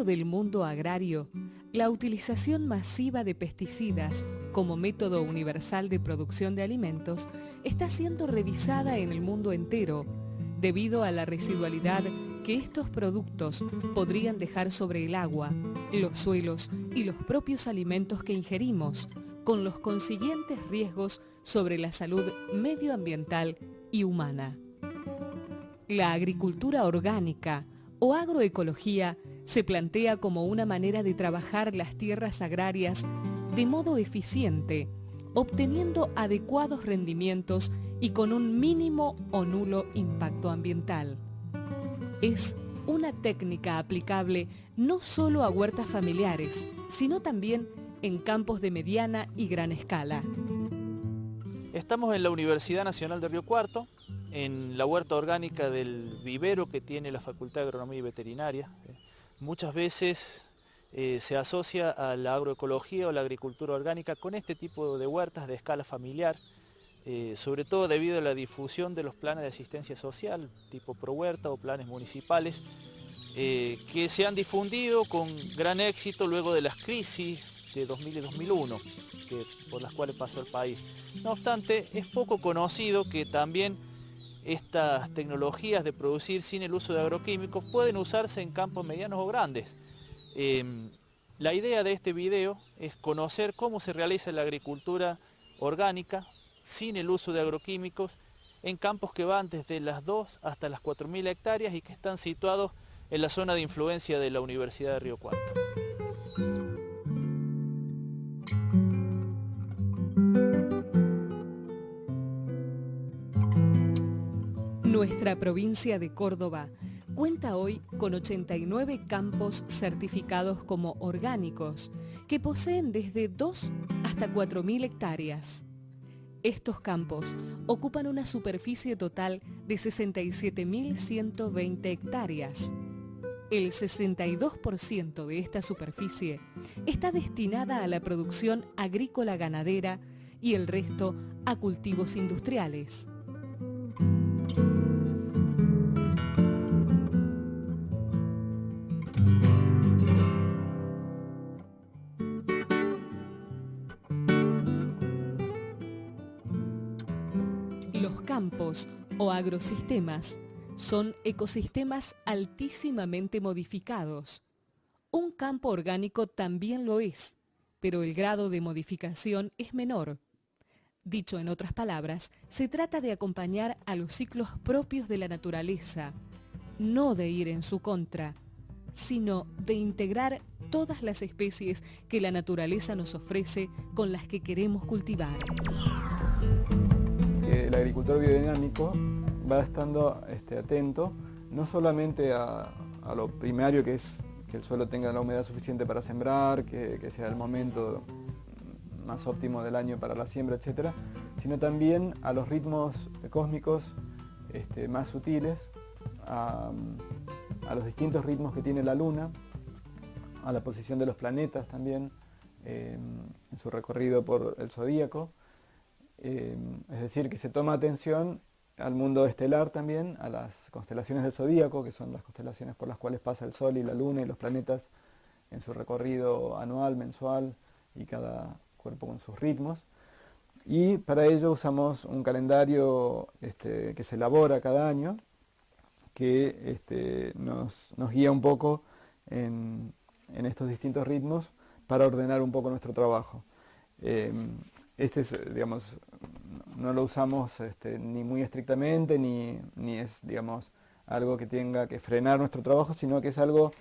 Dentro del mundo agrario, la utilización masiva de pesticidas como método universal de producción de alimentos está siendo revisada en el mundo entero debido a la residualidad que estos productos podrían dejar sobre el agua, los suelos y los propios alimentos que ingerimos, con los consiguientes riesgos sobre la salud medioambiental y humana. La agricultura orgánica o agroecología se plantea como una manera de trabajar las tierras agrarias de modo eficiente, obteniendo adecuados rendimientos y con un mínimo o nulo impacto ambiental. Es una técnica aplicable no solo a huertas familiares, sino también en campos de mediana y gran escala. Estamos en la Universidad Nacional de Río Cuarto, en la huerta orgánica del vivero que tiene la Facultad de Agronomía y Veterinaria. Muchas veces se asocia a la agroecología o la agricultura orgánica con este tipo de huertas de escala familiar, sobre todo debido a la difusión de los planes de asistencia social, tipo ProHuerta o planes municipales, que se han difundido con gran éxito luego de las crisis de 2000 y 2001, por las cuales pasó el país. No obstante, es poco conocido que también estas tecnologías de producir sin el uso de agroquímicos pueden usarse en campos medianos o grandes. La idea de este video es conocer cómo se realiza la agricultura orgánica sin el uso de agroquímicos en campos que van desde las 2 hasta las 4000 hectáreas y que están situados en la zona de influencia de la Universidad de Río Cuarto. Nuestra provincia de Córdoba cuenta hoy con 89 campos certificados como orgánicos, que poseen desde 2 hasta 4000 hectáreas. Estos campos ocupan una superficie total de 67.120 hectáreas. El 62% de esta superficie está destinada a la producción agrícola ganadera y el resto a cultivos industriales. Los campos o agrosistemas son ecosistemas altísimamente modificados. Un campo orgánico también lo es, pero el grado de modificación es menor. Dicho en otras palabras, se trata de acompañar a los ciclos propios de la naturaleza, no de ir en su contra, sino de integrar todas las especies que la naturaleza nos ofrece con las que queremos cultivar. El agricultor biodinámico va estando atento no solamente a lo primario, que es que el suelo tenga la humedad suficiente para sembrar, que sea el momento más óptimo del año para la siembra, etc., sino también a los ritmos cósmicos más sutiles, a los distintos ritmos que tiene la Luna, a la posición de los planetas también en su recorrido por el zodíaco. Es decir, que se toma atención al mundo estelar también, a las constelaciones del zodíaco, que son las constelaciones por las cuales pasa el Sol y la Luna y los planetas en su recorrido anual, mensual, y cada cuerpo con sus ritmos. Y para ello usamos un calendario que se elabora cada año, que nos guía un poco en estos distintos ritmos para ordenar un poco nuestro trabajo. Digamos, no lo usamos ni muy estrictamente, ni es, digamos, algo que tenga que frenar nuestro trabajo, sino que es algo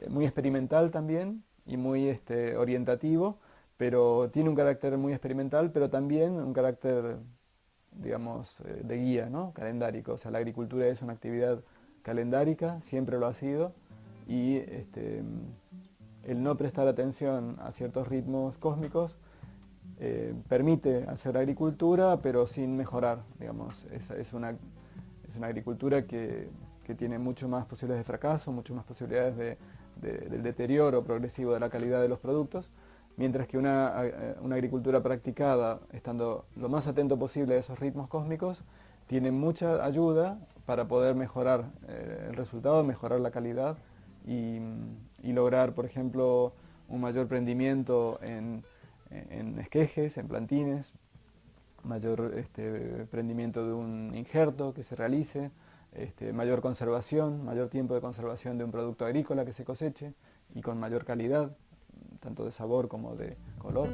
muy experimental también y muy orientativo, pero tiene un carácter muy experimental, pero también un carácter, digamos, de guía, ¿no? Calendárico. O sea, la agricultura es una actividad calendárica, siempre lo ha sido, y el no prestar atención a ciertos ritmos cósmicos permite hacer agricultura, pero sin mejorar, digamos. Es una agricultura que tiene mucho más posibilidades de fracaso, mucho más posibilidades del deterioro progresivo de la calidad de los productos, mientras que una agricultura practicada, estando lo más atento posible a esos ritmos cósmicos, tiene mucha ayuda para poder mejorar el resultado, mejorar la calidad y y lograr, por ejemplo, un mayor prendimiento en esquejes, en plantines, mayor prendimiento de un injerto que se realice, mayor conservación, mayor tiempo de conservación de un producto agrícola que se coseche y con mayor calidad, tanto de sabor como de color.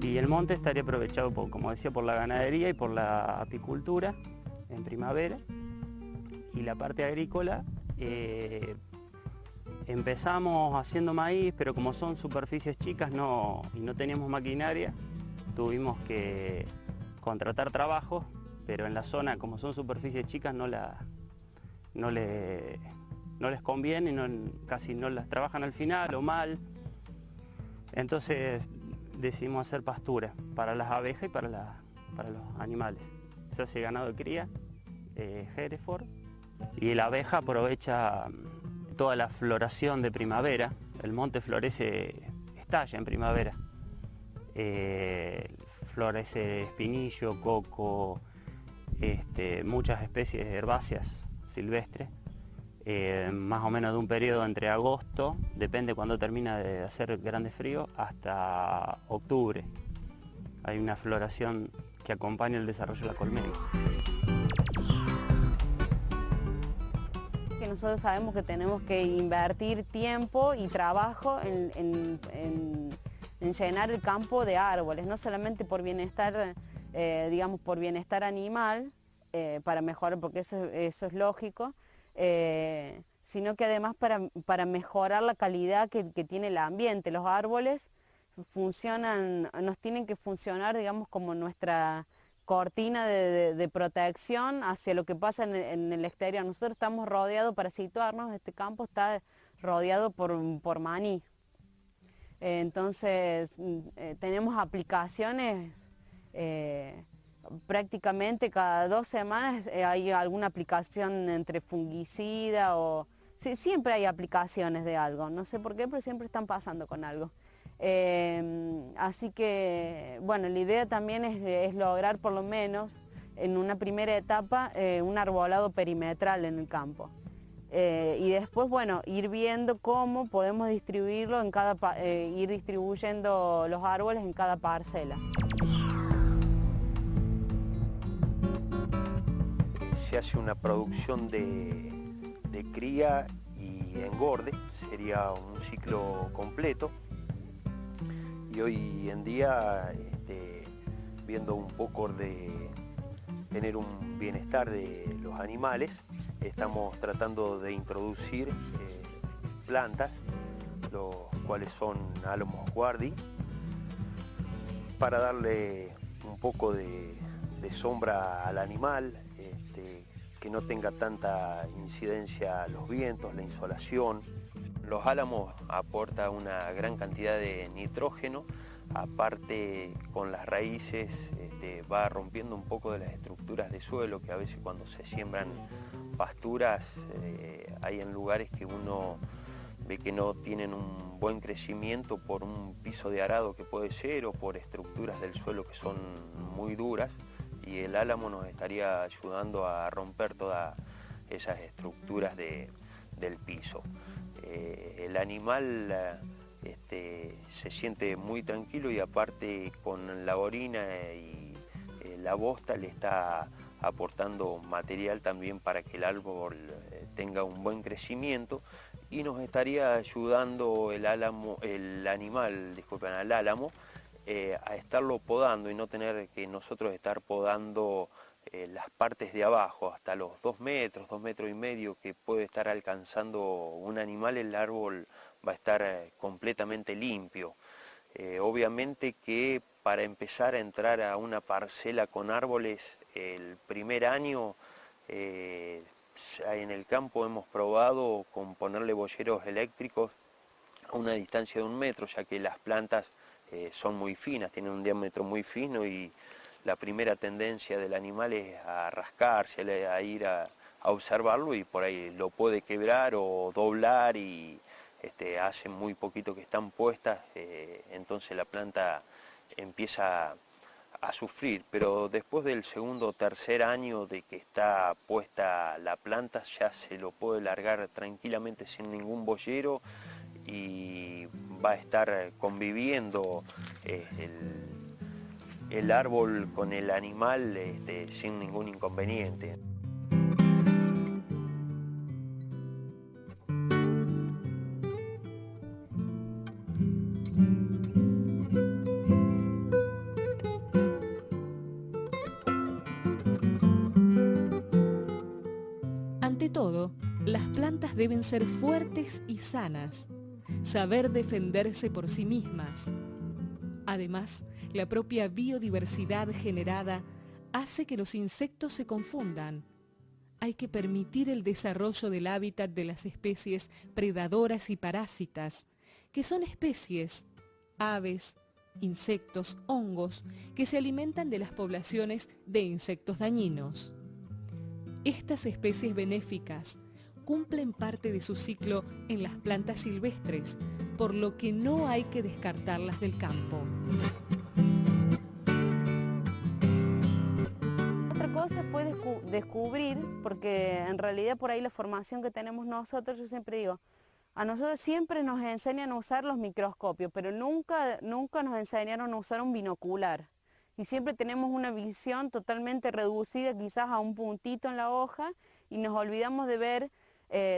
Y el monte estaría aprovechado, como decía, por la ganadería y por la apicultura en primavera. Y la parte agrícola, empezamos haciendo maíz, pero como son superficies chicas y no teníamos maquinaria, tuvimos que contratar trabajos, pero en la zona, como son superficies chicas, no les conviene, casi no las trabajan al final o mal. Entonces decidimos hacer pastura para las abejas y para los animales. Se hace ganado de cría, Hereford, y la abeja aprovecha toda la floración de primavera. El monte florece, estalla en primavera. Florece espinillo, coco, muchas especies herbáceas silvestres, más o menos de un periodo entre agosto, depende cuando termina de hacer grande frío, hasta octubre. Hay una floración que acompaña el desarrollo de la colmena. Que nosotros sabemos que tenemos que invertir tiempo y trabajo en llenar el campo de árboles, no solamente por bienestar, digamos, por bienestar animal, para mejorar, porque eso es lógico, sino que además para mejorar la calidad que tiene el ambiente. Los árboles nos tienen que funcionar, digamos, como nuestra cortina de protección hacia lo que pasa en el exterior. Nosotros estamos rodeados, para situarnos, este campo está rodeado por maní. Entonces tenemos aplicaciones prácticamente cada 2 semanas. Hay alguna aplicación entre fungicida o... Sí, siempre hay aplicaciones de algo, no sé por qué, pero siempre están pasando con algo. Así que, bueno, la idea también es lograr por lo menos en una primera etapa un arbolado perimetral en el campo. Y después, bueno, ir viendo cómo podemos distribuirlo en ir distribuyendo los árboles en cada parcela. Se hace una producción de cría y engorde, sería un ciclo completo. Y hoy en día, viendo un poco de tener un bienestar de los animales, estamos tratando de introducir plantas, los cuales son álamos guardi, para darle un poco de sombra al animal, que no tenga tanta incidencia los vientos, la insolación. Los álamos aportan una gran cantidad de nitrógeno, aparte con las raíces va rompiendo un poco de las estructuras de suelo, que a veces cuando se siembran pasturas hay en lugares que uno ve que no tienen un buen crecimiento por un piso de arado que puede ser, o por estructuras del suelo que son muy duras, y el álamo nos estaría ayudando a romper todas esas estructuras del piso. El animal se siente muy tranquilo, y aparte con la orina y la bosta le está aportando material también para que el árbol tenga un buen crecimiento, y nos estaría ayudando al álamo, a estarlo podando y no tener que nosotros estar podando las partes de abajo hasta los 2 metros, 2 metros y medio que puede estar alcanzando un animal. El árbol va a estar completamente limpio. Obviamente que para empezar a entrar a una parcela con árboles el primer año, en el campo hemos probado con ponerle boyeros eléctricos a una distancia de 1 metro, ya que las plantas son muy finas, tienen un diámetro muy fino, y la primera tendencia del animal es a rascarse, a ir a observarlo, y por ahí lo puede quebrar o doblar, y hace muy poquito que están puestas, entonces la planta empieza a sufrir, pero después del segundo o tercer año de que está puesta la planta ya se lo puede largar tranquilamente sin ningún boyero y va a estar conviviendo el árbol con el animal sin ningún inconveniente. Ante todo, las plantas deben ser fuertes y sanas, saber defenderse por sí mismas. Además, la propia biodiversidad generada hace que los insectos se confundan. Hay que permitir el desarrollo del hábitat de las especies predadoras y parásitas, que son especies, aves, insectos, hongos, que se alimentan de las poblaciones de insectos dañinos. Estas especies benéficas cumplen parte de su ciclo en las plantas silvestres, por lo que no hay que descartarlas del campo. Otra cosa fue descubrir, porque en realidad por ahí la formación que tenemos nosotros, yo siempre digo, a nosotros siempre nos enseñan a usar los microscopios, pero nunca nos enseñaron a usar un binocular. Y siempre tenemos una visión totalmente reducida, quizás a un puntito en la hoja, y nos olvidamos de ver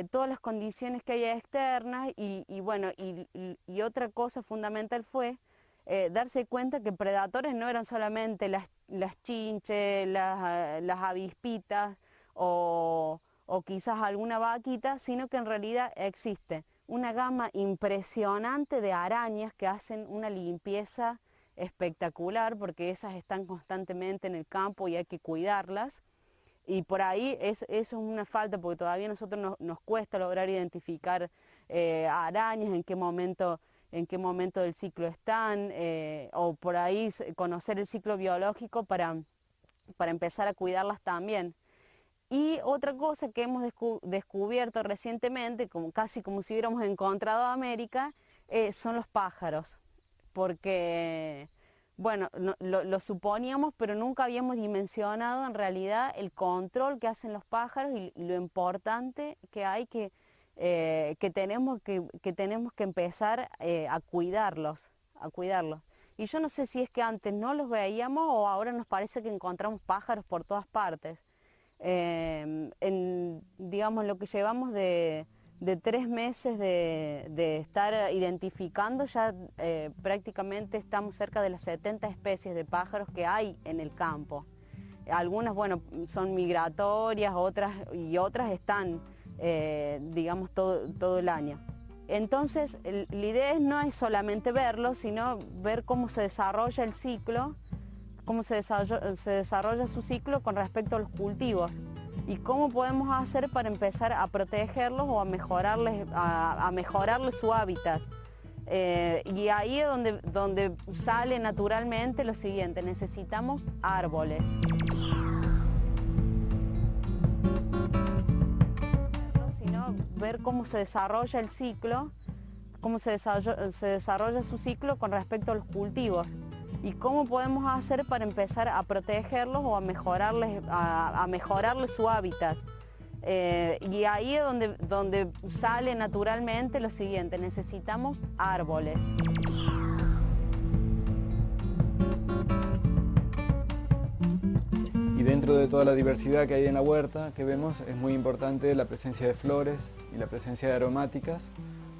todas las condiciones que hay externas. Y otra cosa fundamental fue darse cuenta que predadores no eran solamente las chinches, las avispitas o quizás alguna vaquita, sino que en realidad existe una gama impresionante de arañas que hacen una limpieza espectacular, porque esas están constantemente en el campo y hay que cuidarlas. Y por ahí eso es una falta, porque todavía a nosotros nos cuesta lograr identificar arañas, en qué momento del ciclo están, o por ahí conocer el ciclo biológico para empezar a cuidarlas también. Y otra cosa que hemos descubierto recientemente, casi como si hubiéramos encontrado América, son los pájaros. Porque, bueno, lo suponíamos, pero nunca habíamos dimensionado en realidad el control que hacen los pájaros y lo importante que hay que tenemos que empezar a cuidarlos. Y yo no sé si es que antes no los veíamos o ahora nos parece que encontramos pájaros por todas partes. Digamos, lo que llevamos de 3 meses de estar identificando, ya prácticamente estamos cerca de las 70 especies de pájaros que hay en el campo. Algunas, bueno, son migratorias, otras están, digamos, todo el año. Entonces, la idea no es solamente verlo, sino ver cómo se desarrolla el ciclo, cómo se desarrolla su ciclo con respecto a los cultivos. Y cómo podemos hacer para empezar a protegerlos o a mejorarles su hábitat. Y ahí es donde sale naturalmente lo siguiente: necesitamos árboles. Sino ver cómo se desarrolla el ciclo, cómo se desarrolla su ciclo con respecto a los cultivos. Y cómo podemos hacer para empezar a protegerlos o a mejorarles su hábitat. Y ahí es donde sale naturalmente lo siguiente: necesitamos árboles. Y dentro de toda la diversidad que hay en la huerta que vemos, es muy importante la presencia de flores y la presencia de aromáticas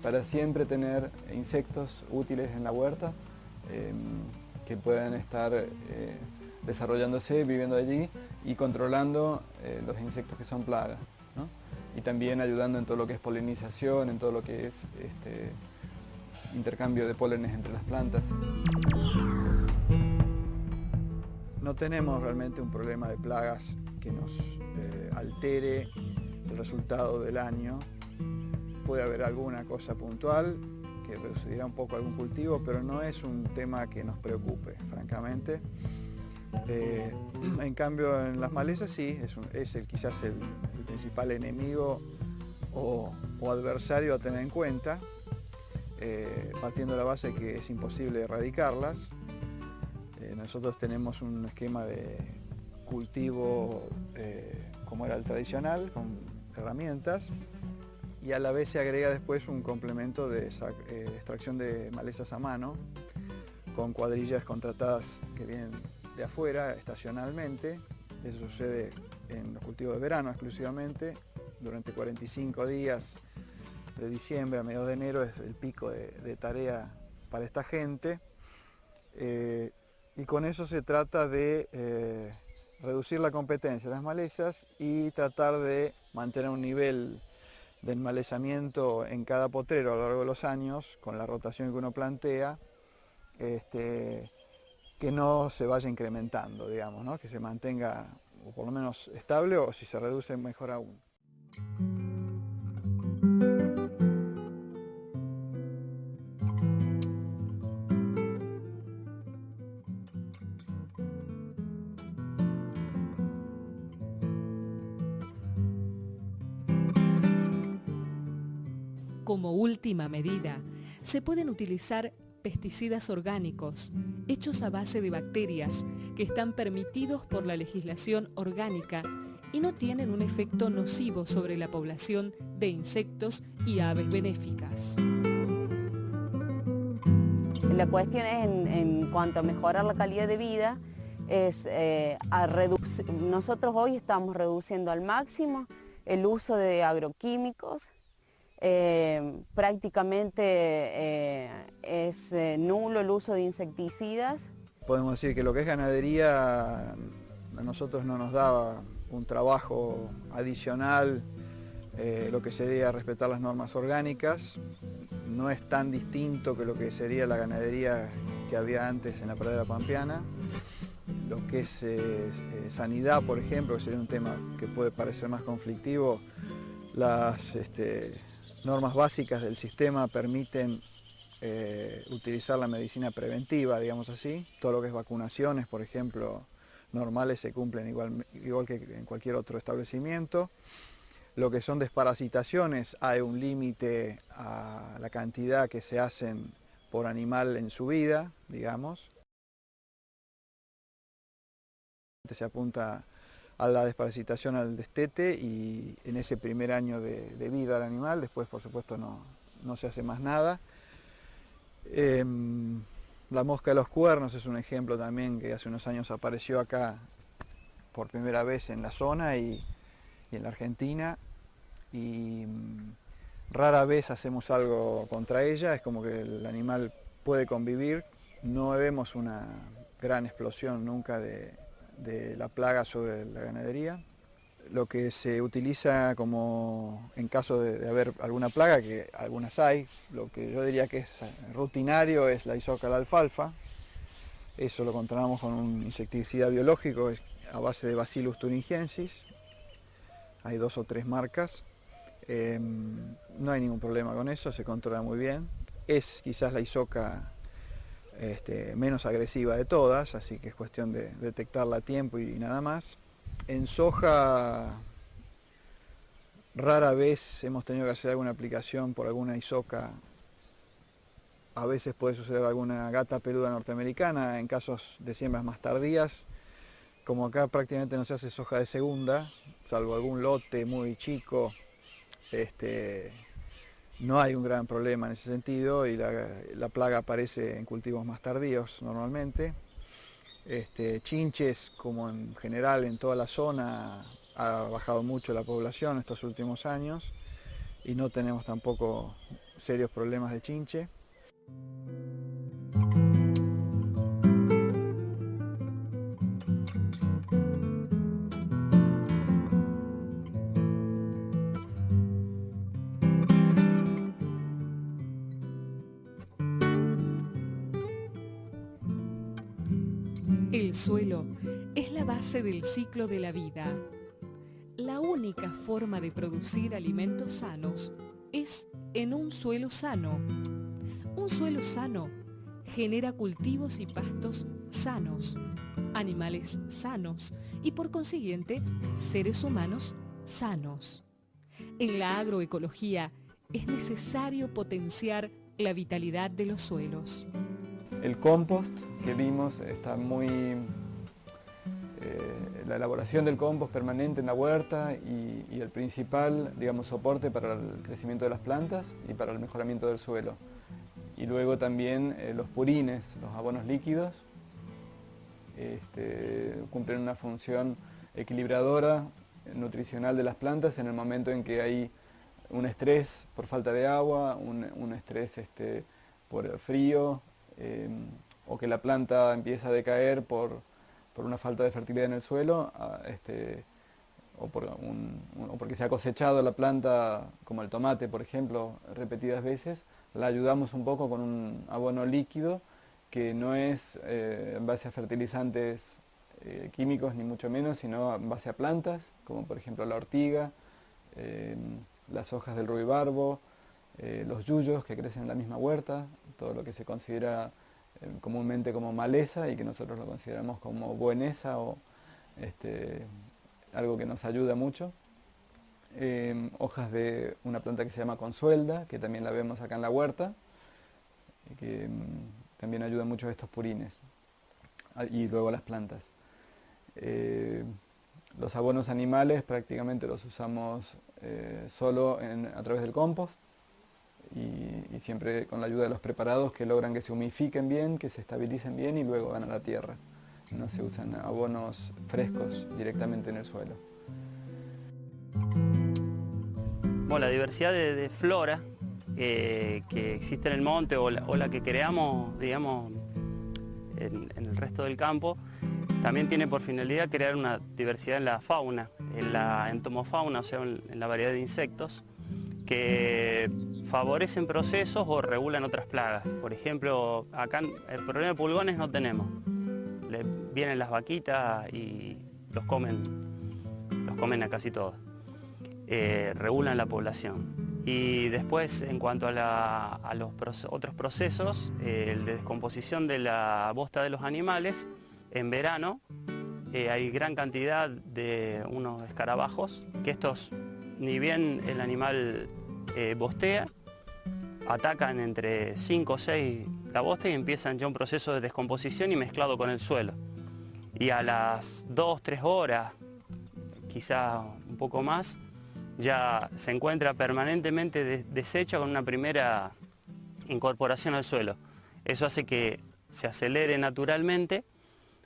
para siempre tener insectos útiles en la huerta, que puedan estar desarrollándose, viviendo allí y controlando los insectos que son plagas, ¿no? Y también ayudando en todo lo que es polinización, en todo lo que es intercambio de pólenes entre las plantas. No tenemos realmente un problema de plagas que nos altere el resultado del año. Puede haber alguna cosa puntual que reducirá un poco algún cultivo, pero no es un tema que nos preocupe, francamente. En cambio, en las malezas sí, quizás el principal enemigo o adversario a tener en cuenta, partiendo de la base que es imposible erradicarlas. Nosotros tenemos un esquema de cultivo como era el tradicional, con herramientas, y a la vez se agrega después un complemento de extracción de malezas a mano, con cuadrillas contratadas que vienen de afuera estacionalmente. Eso sucede en los cultivos de verano exclusivamente. Durante 45 días de diciembre a mediados de enero es el pico de tarea para esta gente. Y con eso se trata de reducir la competencia de las malezas y tratar de mantener un nivel de enmalezamiento en cada potrero a lo largo de los años, con la rotación que uno plantea, que no se vaya incrementando, digamos, ¿no? Que se mantenga o por lo menos estable, o si se reduce mejor aún. Como última medida, se pueden utilizar pesticidas orgánicos, hechos a base de bacterias, que están permitidos por la legislación orgánica y no tienen un efecto nocivo sobre la población de insectos y aves benéficas. La cuestión es en cuanto a mejorar la calidad de vida, es nosotros hoy estamos reduciendo al máximo el uso de agroquímicos. Prácticamente es nulo el uso de insecticidas. Podemos decir que lo que es ganadería a nosotros no nos da un trabajo adicional, lo que sería respetar las normas orgánicas. No es tan distinto que lo que sería la ganadería que había antes en la pradera pampeana. Lo que es sanidad, por ejemplo, que sería un tema que puede parecer más conflictivo, las normas básicas del sistema permiten utilizar la medicina preventiva, digamos así. Todo lo que es vacunaciones, por ejemplo, normales se cumplen igual que en cualquier otro establecimiento. Lo que son desparasitaciones, hay un límite a la cantidad que se hacen por animal en su vida, digamos. Se apunta a la desparasitación al destete y en ese primer año de vida del animal, después por supuesto no se hace más nada. La mosca de los cuernos es un ejemplo también que hace unos años apareció acá por primera vez en la zona y en la Argentina, y rara vez hacemos algo contra ella. Es como que el animal puede convivir, no vemos una gran explosión nunca de la plaga sobre la ganadería. Lo que se utiliza como en caso de haber alguna plaga, que algunas hay, lo que yo diría que es rutinario es la isoca de la alfalfa. Eso lo controlamos con un insecticida biológico a base de Bacillus thuringiensis. Hay 2 o 3 marcas. No hay ningún problema con eso, se controla muy bien. Es quizás la isoca menos agresiva de todas, así que es cuestión de detectarla a tiempo y nada más. En soja rara vez hemos tenido que hacer alguna aplicación por alguna isoca. A veces puede suceder alguna gata peluda norteamericana en casos de siembras más tardías. Como acá prácticamente no se hace soja de segunda, salvo algún lote muy chico, no hay un gran problema en ese sentido, y la plaga aparece en cultivos más tardíos normalmente. Chinches, como en general en toda la zona, ha bajado mucho la población estos últimos años y no tenemos tampoco serios problemas de chinche. El suelo es la base del ciclo de la vida. La única forma de producir alimentos sanos es en un suelo sano. Un suelo sano genera cultivos y pastos sanos, animales sanos y por consiguiente seres humanos sanos. En la agroecología es necesario potenciar la vitalidad de los suelos. El compost que vimos está muy... la elaboración del compost permanente en la huerta y el principal, digamos, soporte para el crecimiento de las plantas y para el mejoramiento del suelo. Y luego también los purines, los abonos líquidos, cumplen una función equilibradora, nutricional de las plantas en el momento en que hay un estrés por falta de agua, un estrés por frío, o que la planta empieza a decaer por una falta de fertilidad en el suelo, o porque se ha cosechado la planta, como el tomate, por ejemplo, repetidas veces. La ayudamos un poco con un abono líquido que no es en base a fertilizantes químicos ni mucho menos, sino en base a plantas, como por ejemplo la ortiga, las hojas del ruibarbo, los yuyos que crecen en la misma huerta, todo lo que se considera comúnmente como maleza y que nosotros lo consideramos como bueneza o algo que nos ayuda mucho. Hojas de una planta que se llama consuelda, que también la vemos acá en la huerta, que también ayuda mucho a estos purines, y luego las plantas. Los abonos animales prácticamente los usamos solo a través del compost y siempre con la ayuda de los preparados que logran que se humifiquen bien, que se estabilicen bien y luego van a la tierra. No se usan abonos frescos directamente en el suelo. Bueno, la diversidad de flora que existe en el monte o la que creamos, digamos, en el resto del campo, también tiene por finalidad crear una diversidad en la fauna, en la entomofauna, o sea, en la variedad de insectos, que favorecen procesos o regulan otras plagas. Por ejemplo, acá el problema de pulgones no tenemos. Vienen las vaquitas y los comen a casi todos. Regulan la población. Y después, en cuanto a los otros procesos, el de descomposición de la bosta de los animales, en verano hay gran cantidad de unos escarabajos, que estos, ni bien el animal bostea, atacan entre 5 o 6 la bosta y empiezan ya un proceso de descomposición y mezclado con el suelo. Y a las 2-3 horas, quizá un poco más, ya se encuentra permanentemente deshecha con una primera incorporación al suelo. Eso hace que se acelere naturalmente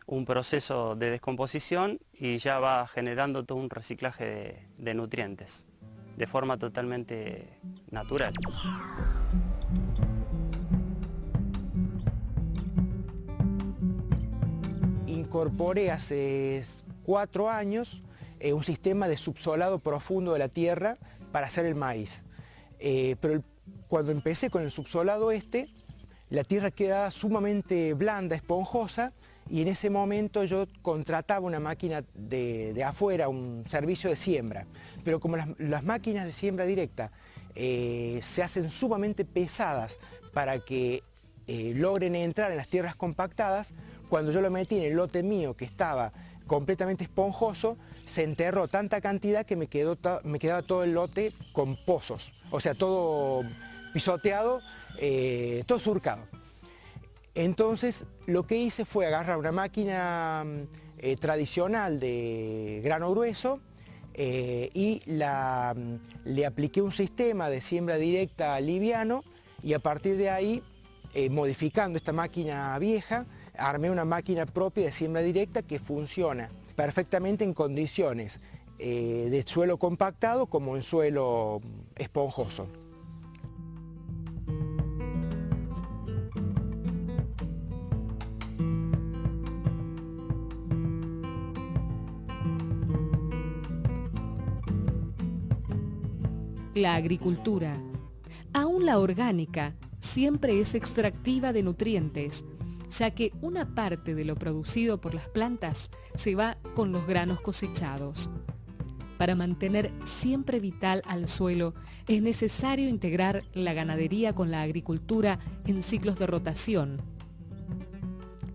un proceso de descomposición y ya va generando todo un reciclaje de nutrientes de forma totalmente natural. Incorporé hace 4 años un sistema de subsolado profundo de la tierra para hacer el maíz. Pero cuando empecé con el subsolado la tierra quedaba sumamente blanda, esponjosa, y en ese momento yo contrataba una máquina de afuera, un servicio de siembra. Pero como las máquinas de siembra directa se hacen sumamente pesadas para que logren entrar en las tierras compactadas, cuando yo lo metí en el lote mío que estaba completamente esponjoso, se enterró tanta cantidad que me quedaba todo el lote con pozos, o sea, todo pisoteado, todo surcado. Entonces lo que hice fue agarrar una máquina tradicional de grano grueso y le apliqué un sistema de siembra directa liviano, y a partir de ahí, modificando esta máquina vieja, armé una máquina propia de siembra directa que funciona perfectamente en condiciones de suelo compactado como en suelo esponjoso. La agricultura, aún la orgánica, siempre es extractiva de nutrientes, ya que una parte de lo producido por las plantas se va con los granos cosechados. Para mantener siempre vital al suelo, es necesario integrar la ganadería con la agricultura en ciclos de rotación.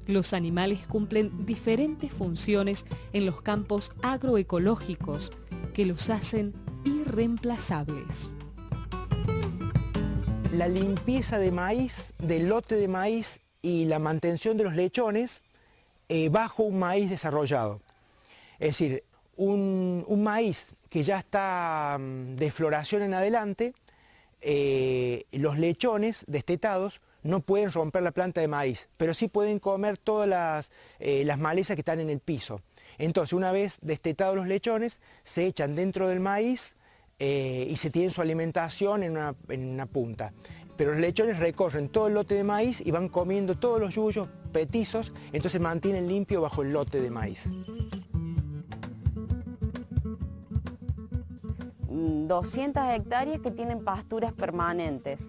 Los animales cumplen diferentes funciones en los campos agroecológicos que los hacen irreemplazables. La limpieza de maíz, del lote de maíz, y la mantención de los lechones bajo un maíz desarrollado. Es decir, un maíz que ya está de floración en adelante, los lechones destetados no pueden romper la planta de maíz, pero sí pueden comer todas las malezas que están en el piso. Entonces, una vez destetados los lechones, se echan dentro del maíz y se tiene su alimentación en una punta. Pero los lechones recorren todo el lote de maíz y van comiendo todos los yuyos petizos, entonces se mantienen limpio bajo el lote de maíz. 200 hectáreas que tienen pasturas permanentes.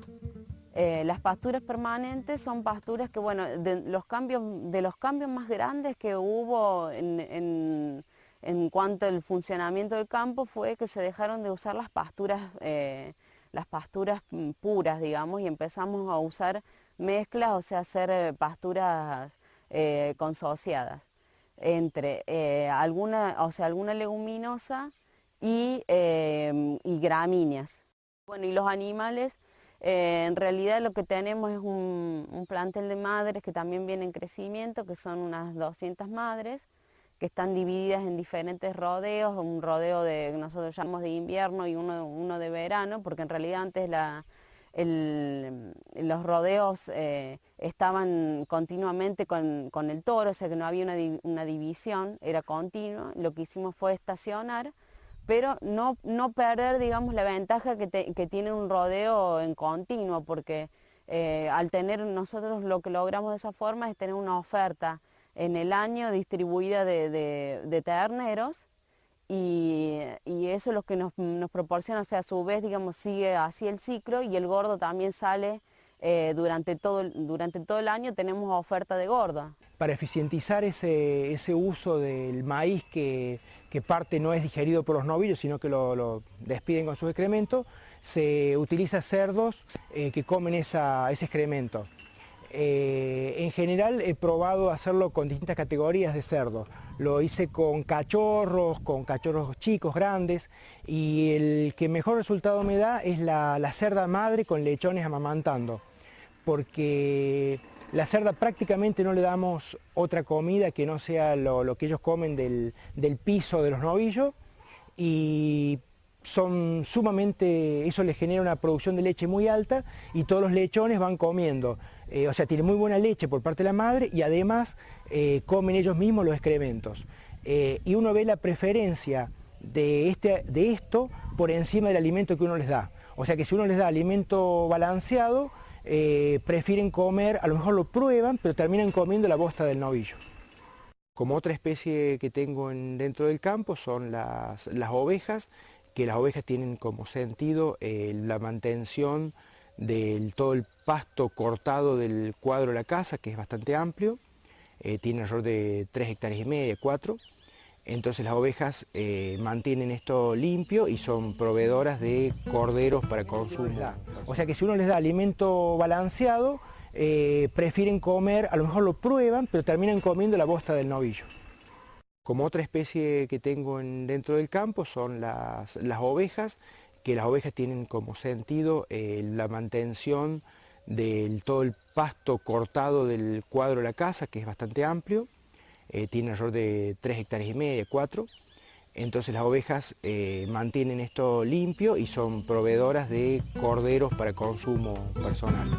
Las pasturas permanentes son pasturas que, bueno, de los cambios más grandes que hubo en cuanto al funcionamiento del campo fue que se dejaron de usar las pasturas puras, digamos, y empezamos a usar mezclas, o sea, hacer pasturas consociadas entre alguna leguminosa y gramíneas. Bueno, y los animales, en realidad lo que tenemos es un plantel de madres que también viene en crecimiento, que son unas 200 madres, que están divididas en diferentes rodeos, un rodeo que nosotros llamamos de invierno y uno de verano, porque en realidad antes los rodeos estaban continuamente con el toro, o sea que no había una división, era continuo. Lo que hicimos fue estacionar, pero no perder, digamos, la ventaja que tiene un rodeo en continuo, porque al tener nosotros lo que logramos de esa forma es tener una oferta en el año distribuida de terneros, y eso es lo que nos proporciona, o sea, a su vez, digamos, sigue así el ciclo, y el gordo también sale durante todo el año, tenemos oferta de gordo. Para eficientizar ese uso del maíz que parte no es digerido por los novillos, sino que lo despiden con sus excrementos, se utiliza cerdos que comen ese excremento. En general he probado hacerlo con distintas categorías de cerdos. Lo hice con cachorros chicos, grandes, y el que mejor resultado me da es la cerda madre con lechones amamantando, porque la cerda prácticamente no le damos otra comida que no sea lo que ellos comen del piso de los novillos, y son sumamente, eso les genera una producción de leche muy alta, y todos los lechones van comiendo, o sea, tiene muy buena leche por parte de la madre, y además comen ellos mismos los excrementos. Y uno ve la preferencia de esto por encima del alimento que uno les da. O sea que si uno les da alimento balanceado, prefieren comer, a lo mejor lo prueban, pero terminan comiendo la bosta del novillo. Como otra especie que tengo dentro del campo son las ovejas, que las ovejas tienen como sentido la mantención de todo el pasto cortado del cuadro de la casa, que es bastante amplio, tiene alrededor de 3,5 hectáreas, 4. Entonces las ovejas mantienen esto limpio y son proveedoras de corderos para consumo. O sea que si uno les da alimento balanceado, prefieren comer, a lo mejor lo prueban, pero terminan comiendo la bosta del novillo. Como otra especie que tengo dentro del campo son las ovejas, que las ovejas tienen como sentido la mantención de todo el pasto cortado del cuadro de la casa, que es bastante amplio, tiene alrededor de 3,5 hectáreas, 4. Entonces las ovejas mantienen esto limpio y son proveedoras de corderos para consumo personal.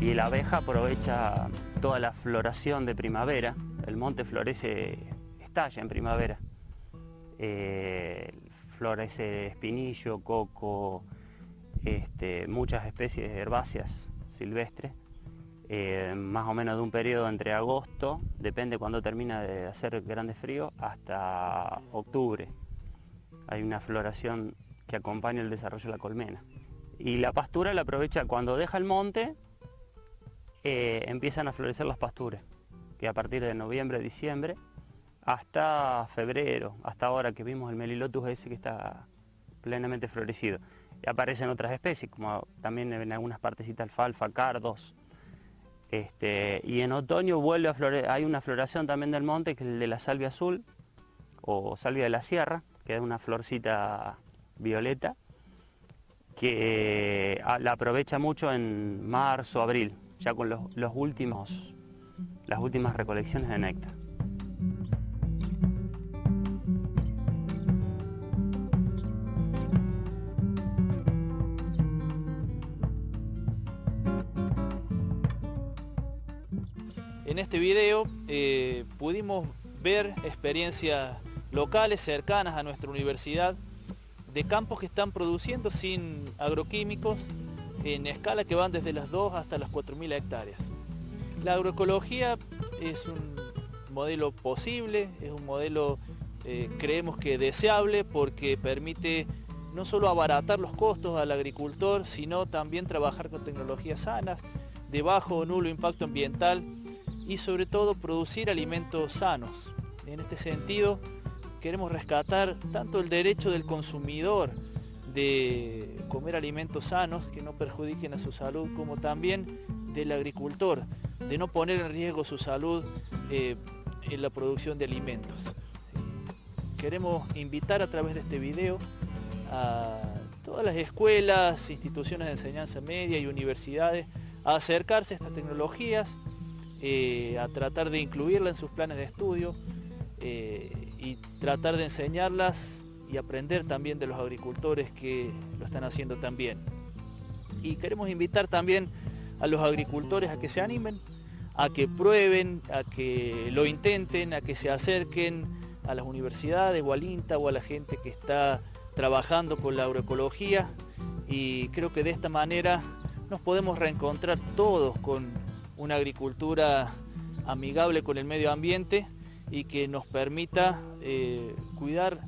Y la abeja aprovecha toda la floración de primavera. El monte florece, estalla en primavera. Florece espinillo, coco, muchas especies herbáceas silvestres. Más o menos de un periodo entre agosto, depende cuando termina de hacer grandes fríos, hasta octubre. Hay una floración que acompaña el desarrollo de la colmena. Y la pastura la aprovecha cuando deja el monte, empiezan a florecer las pasturas, que a partir de noviembre, diciembre, hasta febrero, hasta ahora que vimos el Melilotus ese que está plenamente florecido. Y aparecen otras especies, como también en algunas partecitas alfalfa, cardos. Y en otoño vuelve a florecer, hay una floración también del monte, que es el de la salvia azul, o salvia de la sierra, que es una florcita violeta, que la aprovecha mucho en marzo, abril, ya con las últimas recolecciones de néctar. En este video pudimos ver experiencias locales cercanas a nuestra universidad de campos que están produciendo sin agroquímicos en escala que van desde las 2 hasta las 4.000 hectáreas. La agroecología es un modelo posible, es un modelo creemos que deseable porque permite no solo abaratar los costos al agricultor, sino también trabajar con tecnologías sanas, de bajo o nulo impacto ambiental y sobre todo producir alimentos sanos. En este sentido, queremos rescatar tanto el derecho del consumidor de comer alimentos sanos que no perjudiquen a su salud, como también del agricultor, de no poner en riesgo su salud en la producción de alimentos. Queremos invitar a través de este video a todas las escuelas, instituciones de enseñanza media y universidades a acercarse a estas tecnologías, a tratar de incluirlas en sus planes de estudio y tratar de enseñarlas y aprender también de los agricultores que lo están haciendo también. Y queremos invitar también a los agricultores a que se animen, a que prueben, a que lo intenten, a que se acerquen a las universidades o al INTA o a la gente que está trabajando con la agroecología, y creo que de esta manera nos podemos reencontrar todos con una agricultura amigable con el medio ambiente y que nos permita cuidar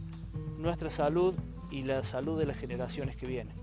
nuestra salud y la salud de las generaciones que vienen.